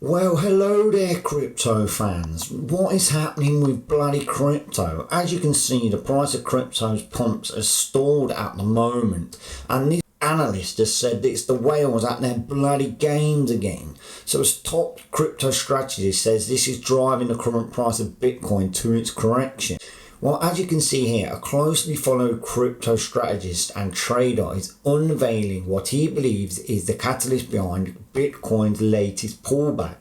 Well, hello there, crypto fans. What is happening with bloody crypto? As you can see, the price of crypto's pumps are stalled at the moment, and this analyst has said that it's the whales at their bloody games again. So as top crypto strategist says, this is driving the current price of Bitcoin to its correction. Well, as you can see here, a closely followed crypto strategist and trader is unveiling what he believes is the catalyst behind Bitcoin's latest pullback.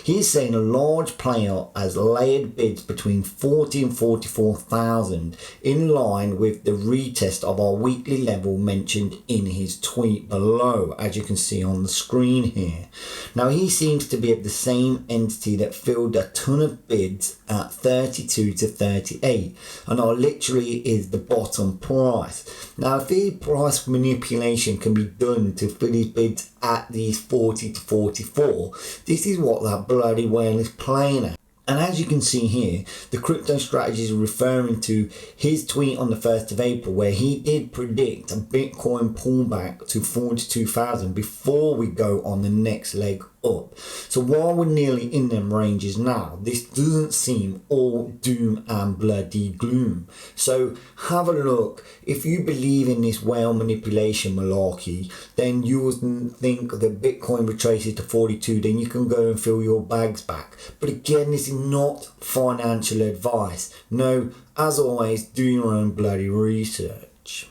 He is saying a large player has layered bids between 40 and 44,000 in line with the retest of our weekly level mentioned in his tweet below, as you can see on the screen here. Now, he seems to be of the same entity that filled a ton of bids at 32 to 38 and are literally is the bottom price. Now, if the price manipulation can be done to fill his bids at these 40 to 44, this is what that bloody whale is playing at. And as you can see here, the crypto strategist is referring to his tweet on the 1st of April where he did predict a Bitcoin pullback to 42,000 before we go on the next leg up. So while we're nearly in them ranges now, this doesn't seem all doom and bloody gloom. So have a look. If you believe in this whale manipulation malarkey, then you will think that Bitcoin retraces to 42, then you can go and fill your bags back. But again, this is not financial advice. No, as always, do your own bloody research.